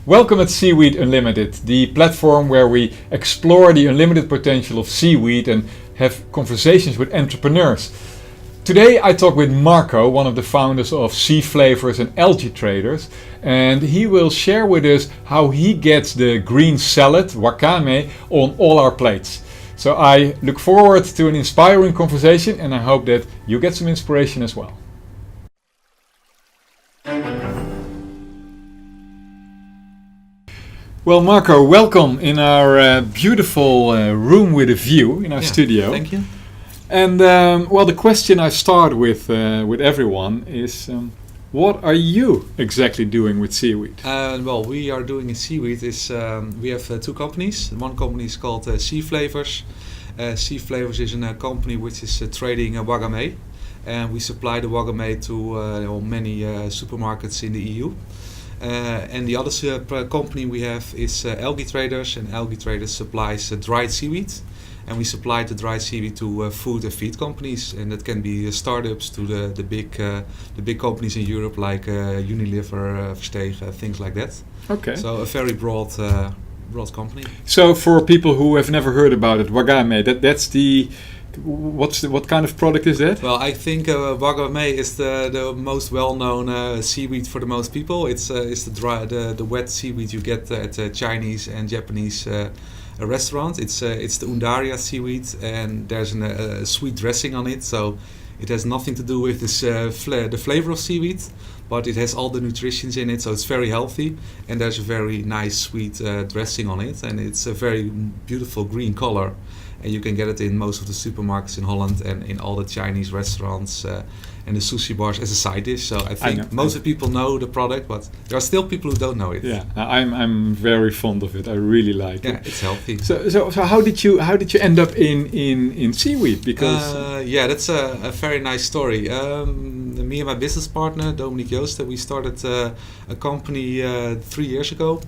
Welcome at Seaweed Unlimited, the platform where we explore the unlimited potential of seaweed and have conversations with entrepreneurs. Today I talk with Marco, one of the founders of Sea Flavors and Algae Traders, and he will share with us how he gets the green salad, wakame, on all our plates. So I look forward to an inspiring conversation, and I hope that you get some inspiration as well. Well, Marco, welcome in our beautiful room with a view in our studio. Thank you. And the question I start with everyone is, what are you exactly doing with seaweed? We are doing in seaweed is we have two companies. One company is called Sea Flavors. Sea Flavors is a company which is trading wakame, and we supply the wakame to many supermarkets in the EU. And the other company we have is Algae Traders, and Algae Traders supplies dried seaweed, and we supply the dried seaweed to food and feed companies, and that can be startups to the big companies in Europe like Unilever, Verstegen, things like that. Okay. So a very broad company. So for people who have never heard about it, wakame, that's the what kind of product is that? Well, I think wakame is the most well-known seaweed for the most people. It's the wet seaweed you get at Chinese and Japanese restaurants. It's the Undaria seaweed, and there's a sweet dressing on it. So it has nothing to do with this the flavor of seaweed, but it has all the nutritions in it. So it's very healthy, and there's a very nice sweet dressing on it, and it's a very beautiful green color. And you can get it in most of the supermarkets in Holland and in all the Chinese restaurants and the sushi bars as a side dish. So I think most of the people know the product, but there are still people who don't know it. Yeah, I'm very fond of it. I really like it. Yeah, it's healthy. So how did you end up in seaweed? Because that's a very nice story. Me and my business partner Dominique Joosten, we started a company 3 years ago.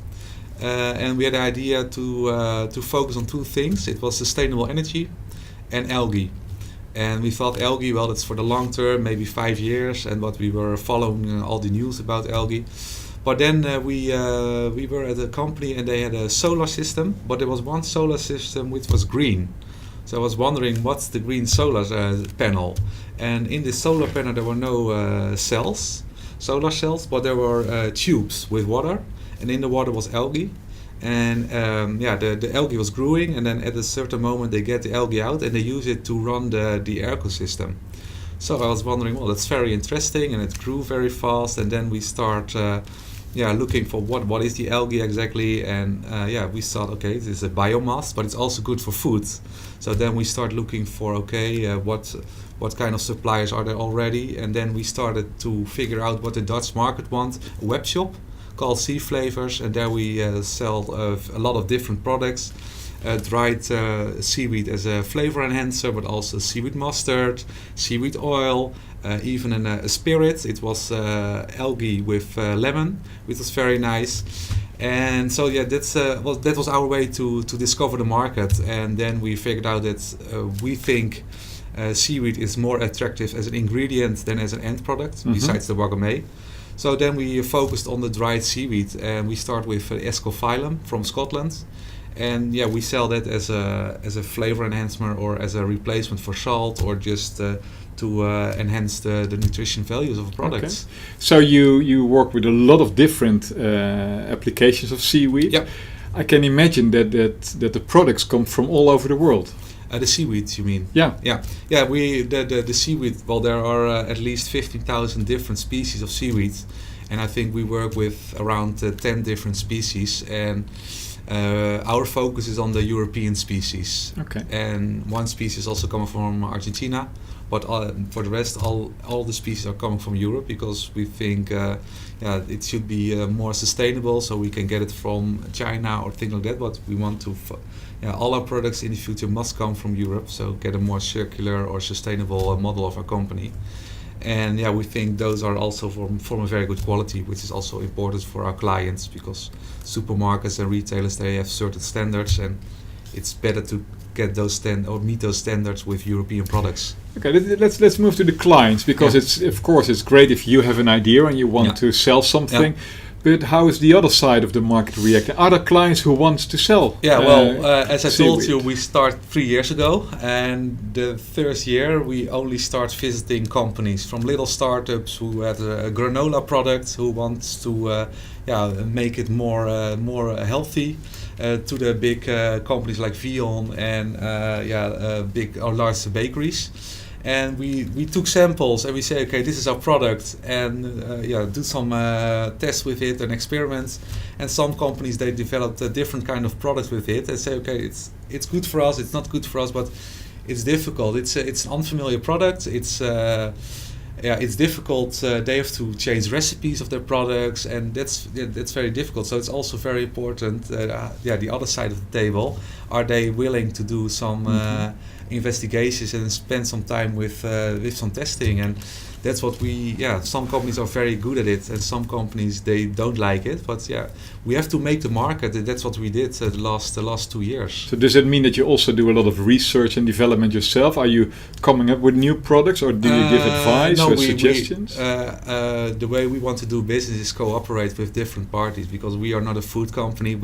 And we had the idea to focus on two things. It was sustainable energy and algae. And we thought algae, well, that's for the long term, maybe 5 years, and what we were following all the news about algae. But then we were at a company and they had a solar system, but there was one solar system which was green. So I was wondering, what's the green solar panel? And in this solar panel there were no solar cells, but there were tubes with water. And in the water was algae, and the algae was growing, and then at a certain moment they get the algae out and they use it to run the ecosystem. So I was wondering, well, that's very interesting, and it grew very fast. And then we start looking for what is the algae exactly, and we thought, okay, this is a biomass, but it's also good for food. So then we start looking for what kind of suppliers are there already, and then we started to figure out what the Dutch market wants, a web shop called Sea Flavors, and there we sell a lot of different products. Dried seaweed as a flavor enhancer, but also seaweed mustard, seaweed oil, even a spirit. It was algae with lemon, which was very nice. And so that was our way to discover the market. And then we figured out that we think seaweed is more attractive as an ingredient than as an end product, besides the wakame. So then we focused on the dried seaweed, and we start with Escophyllum from Scotland, and we sell that as a flavor enhancer or as a replacement for salt, or just to enhance the nutrition values of products. Okay. So you work with a lot of different applications of seaweed. Yep. I can imagine that the products come from all over the world. The seaweed, you mean? Yeah. We the seaweed. Well, there are at least 15,000 different species of seaweed, and I think we work with around 10 different species. And our focus is on the European species. Okay. And one species also coming from Argentina, but for the rest, all the species are coming from Europe, because we think it should be more sustainable, so we can get it from China or things like that. But we want to. All our products in the future must come from Europe, so get a more circular or sustainable model of our company. And we think those are also from a very good quality, which is also important for our clients, because supermarkets and retailers, they have certain standards, and it's better to get those meet those standards with European products. Okay, let's move to the clients, because it's of course it's great if you have an idea and you want to sell something. But how is the other side of the market reacting? Are there clients who want to sell? Yeah, well, as I told seaweed? you, we start 3 years ago, and the first year we only start visiting companies from little startups who have a granola product who wants to make it more healthy, to the big companies like Vion and big or large bakeries. And we took samples and we say, okay, this is our product, and do some tests with it and experiments. And some companies, they developed a different kind of product with it and say, okay, it's good for us, it's not good for us, but it's difficult. It's an unfamiliar product. It's difficult. They have to change recipes of their products, and that's very difficult. So it's also very important. The other side of the table, are they willing to do some investigations and spend some time with some testing? And that's what some companies are very good at it, and some companies, they don't like it. But we have to make the market, and that's what we did the last 2 years. So does that mean that you also do a lot of research and development yourself? Are you coming up with new products, or do you give advice or suggestions? The way we want to do business is cooperate with different parties, because we are not a food company.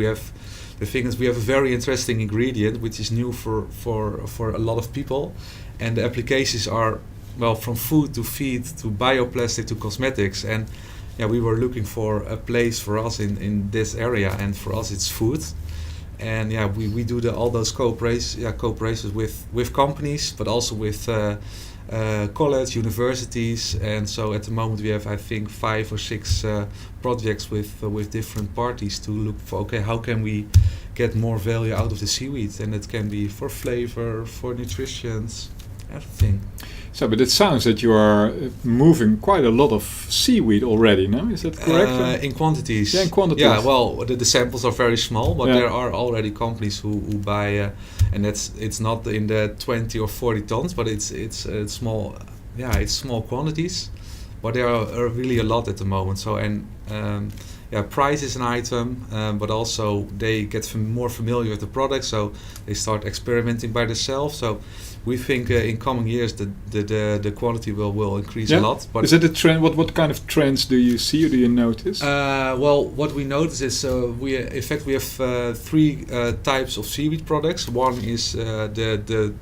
The thing is, we have a very interesting ingredient which is new for a lot of people, and the applications are, well, from food to feed to bioplastic to cosmetics. And we were looking for a place for us in this area, and for us it's food. And we do all those cooperations with companies, but also with college, universities. And so at the moment we have, I think, 5 or 6 projects with different parties to look for, okay, how can we get more value out of the seaweed? And it can be for flavor, for nutrition, everything. So, but it sounds that you are moving quite a lot of seaweed already, no? Is that correct? In quantities. Yeah, in quantities. Yeah, well, the samples are very small, but there are already companies who buy, and it's not in the 20 or 40 tons, but it's small. Yeah, it's small quantities, but there are really a lot at the moment. So, and price is an item, but also they get more familiar with the product, so they start experimenting by themselves. So we think in coming years the quality will increase a lot. But is it a trend? What kind of trends do you see or do you notice? Well, what we notice is we have 3 types of seaweed products. One is the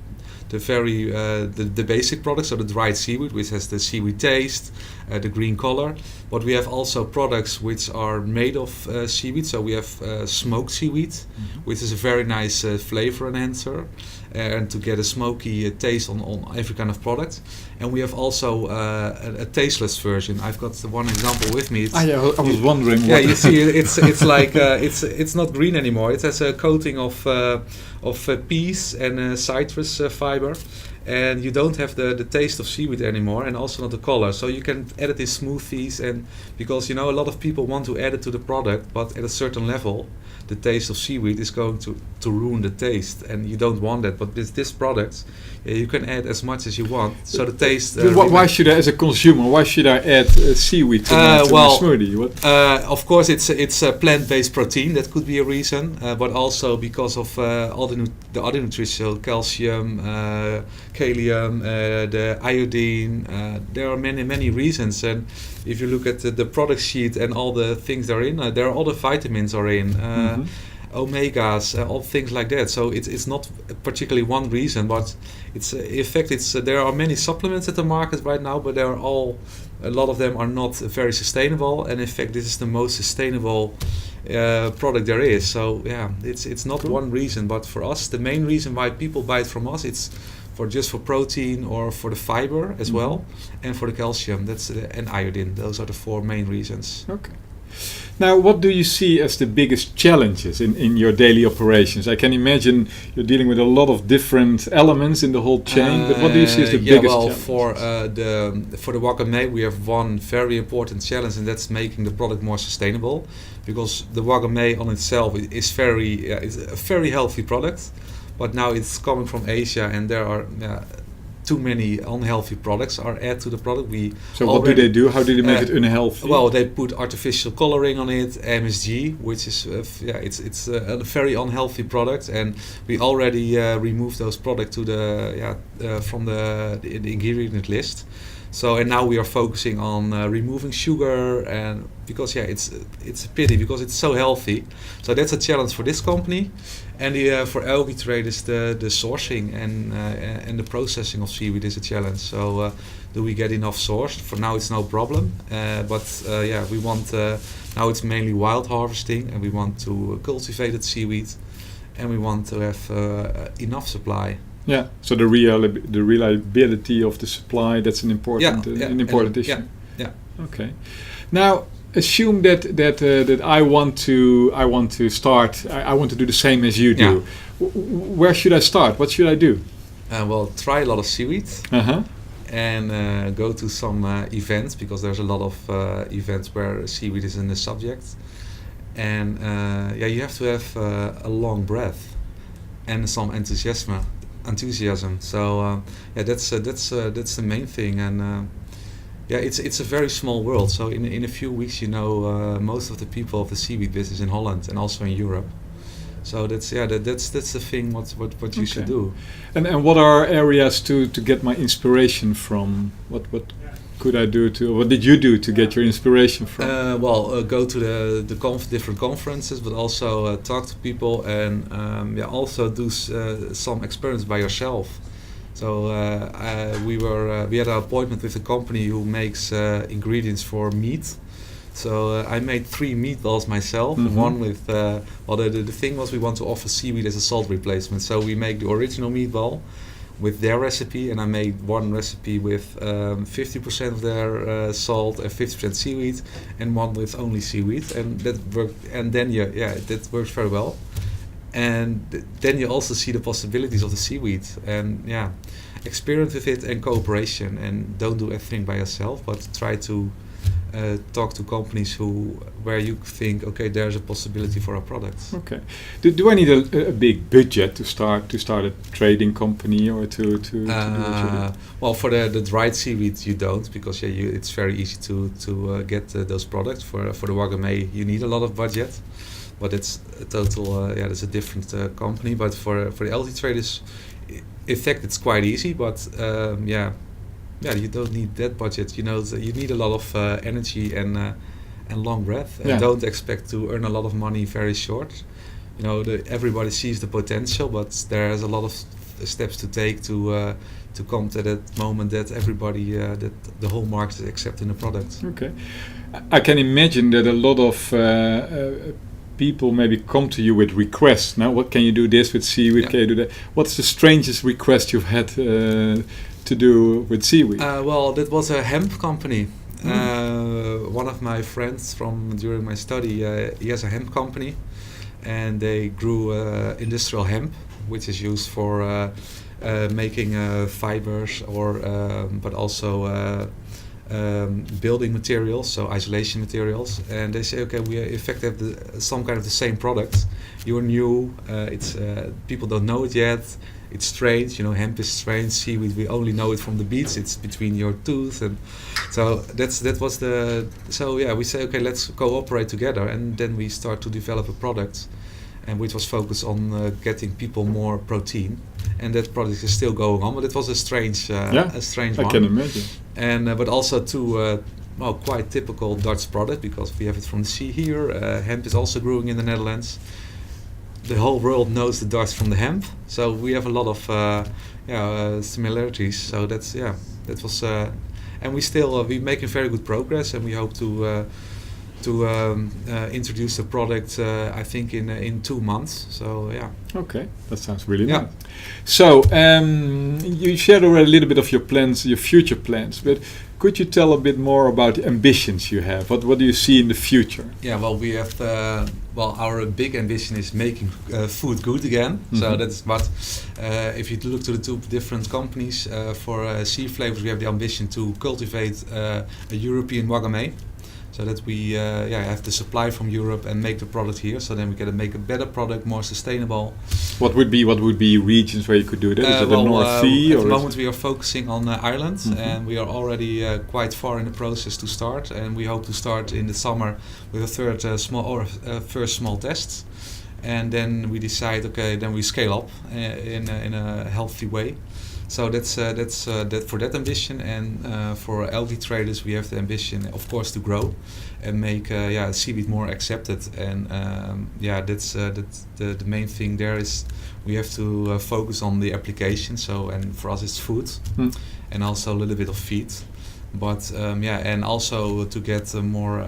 basic products, so the dried seaweed, which has the seaweed taste, the green color. But we have also products which are made of seaweed. So we have smoked seaweed, which is a very nice flavor enhancer, and to get a smoky taste on every kind of product. And we have also a tasteless version. I've got one example with me. I was wondering. Yeah, you see, it's like it's not green anymore. It has a coating of peas and citrus fiber, and you don't have the taste of seaweed anymore, and also not the color. So you can add it in smoothies, and because a lot of people want to add it to the product, but at a certain level, the taste of seaweed is going to ruin the taste, and you don't want that. But with this product, you can add as much as you want, so the taste. Why should I, as a consumer, why should I add seaweed to my smoothie? Of course, it's a plant-based protein. That could be a reason, but also because of all the other nutritional calcium, kalium, the iodine. There are many reasons, and if you look at the product sheet and all the things they're in, there are all the vitamins are in. Omegas, all things like that. So it's not particularly one reason, but in fact there are many supplements at the market right now, but a lot of them are not very sustainable, and in fact this is the most sustainable product there is. So it's not one reason, but for us the main reason why people buy it from us, it's for protein or for the fiber as well, and for the calcium. And iodine. Those are the 4 main reasons. Okay. Now, what do you see as the biggest challenges in your daily operations? I can imagine you're dealing with a lot of different elements in the whole chain, but what do you see as the biggest challenge? For the wakame, we have one very important challenge, and that's making the product more sustainable, because the wakame on itself is is a very healthy product, but now it's coming from Asia, and there are too many unhealthy products are added to the product. So what do they do? How do they make it unhealthy? Well, they put artificial coloring on it, MSG, which is it's a very unhealthy product, and we already removed those products from the ingredient list. So and now we are focusing on removing sugar, and because it's a pity because it's so healthy. So that's a challenge for this company, and for Algae Trade is the sourcing and the processing of seaweed is a challenge. So do we get enough sourced? For now it's no problem, but we want now it's mainly wild harvesting, and we want to cultivated seaweed, and we want to have enough supply. Yeah. So the reliability of the supply, that's an important issue. Yeah. Okay. Now assume that I want to start. I want to do the same as you do. Yeah. Where should I start? What should I do? Well, try a lot of seaweed. Uh-huh. And go to some events, because there's a lot of events where seaweed is in the subject. And you have to have a long breath and some enthusiasm. So that's the main thing. And it's a very small world. So in a few weeks, most of the people of the seaweed business in Holland and also in Europe. So that's the thing. What you should do. And what are areas to get my inspiration from? What could I do what did you do to get your inspiration from? Go to the different conferences, but also talk to people, and also do some experiments by yourself. So we had an appointment with a company who makes ingredients for meat. So I made 3 meatballs myself. Mm-hmm. One with the thing was we want to offer seaweed as a salt replacement. So we make the original meatball with their recipe, and I made one recipe with 50% of their salt and 50% seaweed, and one with only seaweed, and that worked. And then that works very well. And then you also see the possibilities of the seaweed, and experience with it and cooperation, and don't do everything by yourself, but try to talk to companies where you think, okay, there's a possibility for our products. Okay. Do I need a big budget to start a trading company or to do what you do? Well, for the dried seaweed you don't, because it's very easy to get those products. For the Wagame you need a lot of budget, but it's a total it's a different company. But for the algae traders, in fact, it's quite easy. But you don't need that budget. You need a lot of energy and long breath. And don't expect to earn a lot of money very short. Everybody sees the potential, but there's a lot of steps to take to come to that moment that everybody, that the whole market is accepting the product. Okay, I can imagine that a lot of people maybe come to you with requests. Now, what can you do this with seaweed? Can you do that? What's the strangest request you've had to do with seaweed? That was a hemp company. One of my friends from during my study, he has a hemp company, and they grew industrial hemp, which is used for making fibers, or but also building materials, so isolation materials. And they say, okay, we in fact have some kind of the same product. You're new. It's people don't know it yet. It's strange, hemp is strange. Seaweed, we only know it from the beach. It's between your tooth, and so we say, okay, let's cooperate together, and then we start to develop a product, and which was focused on getting people more protein, and that product is still going on. But it was a strange one. I can imagine. And but also quite typical Dutch product, because we have it from the sea here. Hemp is also growing in the Netherlands. The whole world knows the Dutch from the hemp, so we have a lot of similarities. So that was, and we still we're making very good progress, and we hope to introduce the product. I think in 2 months. So Okay, that sounds really nice. So you shared already a little bit of your plans, your future plans, but could you tell a bit more about the ambitions you have? What do you see in the future? We have our big ambition is making food good again. Mm-hmm. So that's what if you look to the 2 different companies, for sea flavors we have the ambition to cultivate a European Wagame, so that we have the supply from Europe and make the product here. So then we can make a better product, more sustainable. What would be regions where you could do that? Is it the North Sea? At the moment we are focusing on Ireland, mm-hmm. and we are already quite far in the process to start. And we hope to start in the summer with a first small test. And then we decide, okay, then we scale up in a healthy way. So that's that for that ambition, and for algae traders we have the ambition, of course, to grow and make seaweed more accepted. And that's the main thing. There is we have to focus on the application. So, and for us it's food, and also a little bit of feed. But and also to get more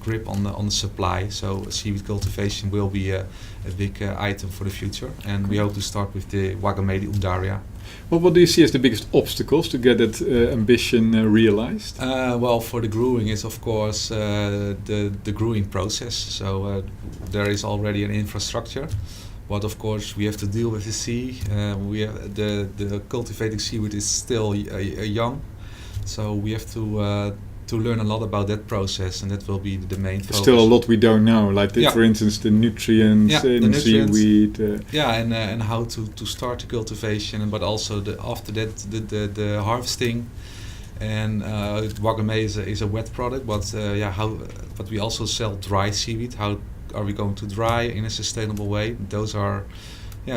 grip on the supply. So seaweed cultivation will be a big item for the future, and we hope to start with the Wagamedi Undaria. Well, what do you see as the biggest obstacles to get that ambition realized? Well, for the growing is of course the growing process. So there is already an infrastructure. But of course, we have to deal with the sea. We have the cultivating seaweed is still young. So we have to learn a lot about that process, and that will be the main focus. Still a lot we don't know, like for instance the nutrients in seaweed. And how to start the cultivation, but also after that the harvesting. And Wagame is a wet product, but but we also sell dry seaweed. How are we going to dry in a sustainable way? Those are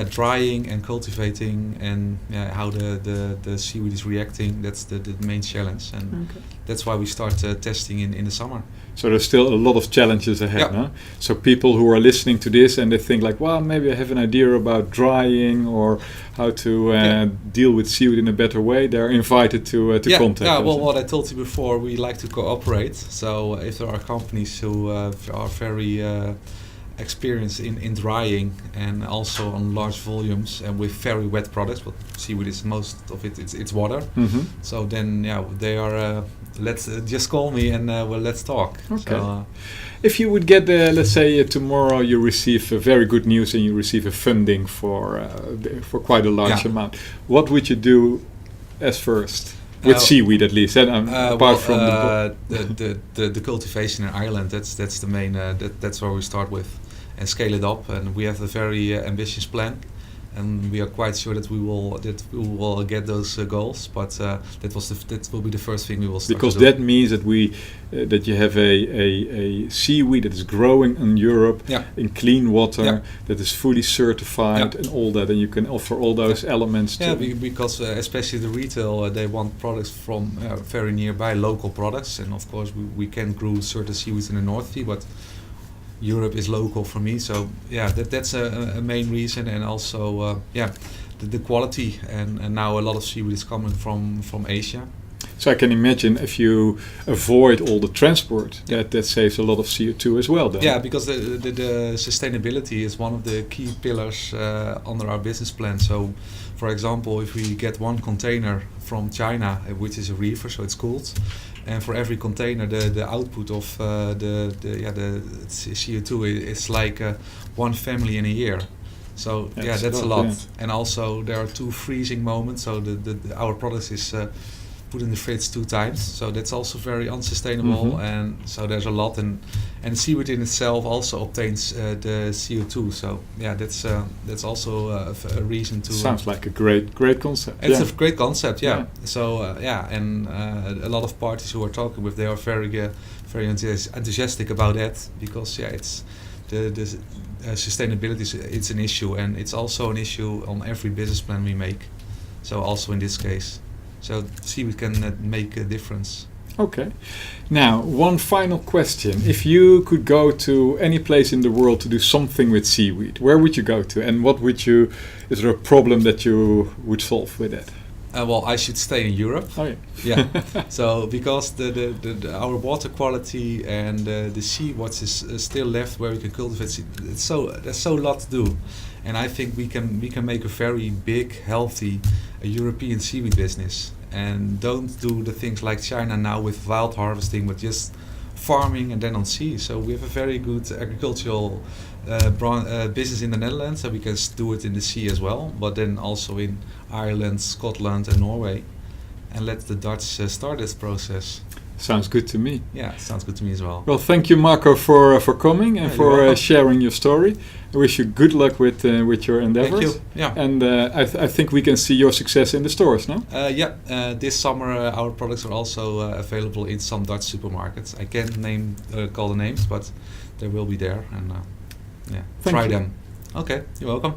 drying and cultivating, and how the seaweed is reacting. That's the main challenge, and that's why we start testing in the summer. So there's still a lot of challenges ahead, huh? So people who are listening to this and they think like, well, maybe I have an idea about drying or how to deal with seaweed in a better way, they're invited to contact us. Well, what I told you before, we like to cooperate. So if there are companies who are very experience in drying and also on large volumes and with very wet products, but seaweed is most of it's water. So then they are let's just call me and let's talk. Okay. So, if you would get let's say tomorrow you receive very good news and you receive a funding for quite a large amount, what would you do as first? With seaweed at least, and apart from the cultivation in Ireland, that's the main that's where we start with, and scale it up. And we have a very ambitious plan, and we are quite sure that we will get those goals. But that will be the first thing we will start. Because that means that that you have a seaweed that is growing in Europe in clean water, that is fully certified and all that, and you can offer all those elements. Because especially the retail, they want products from very nearby, local products, and of course we can grow certain seaweeds in the North Sea, but Europe is local for me. So that's a main reason, and also the quality, and now a lot of seaweed is coming from Asia. So I can imagine if you avoid all the transport, that saves a lot of CO2 as well then. Yeah, because the sustainability is one of the key pillars under our business plan. So for example, if we get one container from China, which is a reefer, so it's cooled, and for every container the output of the CO2 is like one family in a year. So that's a lot. Yeah. And also there are 2 freezing moments, so our product is put in the fridge 2 times, so that's also very unsustainable. And so there's a lot, and seaweed in itself also obtains the CO2. So that's also a reason to. Sounds like a great concept. It's a great concept, So and a lot of parties who are talking with, they are very enthusiastic about that, because it's the sustainability it's an issue, and it's also an issue on every business plan we make. So also in this case. So seaweed can make a difference. Okay. Now, one final question. If you could go to any place in the world to do something with seaweed, where would you go to? And what would is there a problem that you would solve with it? Well, I should stay in Europe. Oh yeah. So because our water quality and the sea, what is still left where we can cultivate, there's so a lot to do, and I think we can make a very big, healthy European seaweed business, and don't do the things like China now with wild harvesting, but just farming and then on sea. So we have a very good agricultural business in the Netherlands, so we can do it in the sea as well, but then also in Ireland, Scotland and Norway, and let the Dutch start this process. Sounds good to me. Yeah, sounds good to me as well. Well, thank you, Marco, for coming and for sharing your story. I wish you good luck with your endeavors. Thank you. Yeah. And I think we can see your success in the stores, no? This summer our products are also available in some Dutch supermarkets. I can't call the names, but they will be there, and try them. Okay, you're welcome.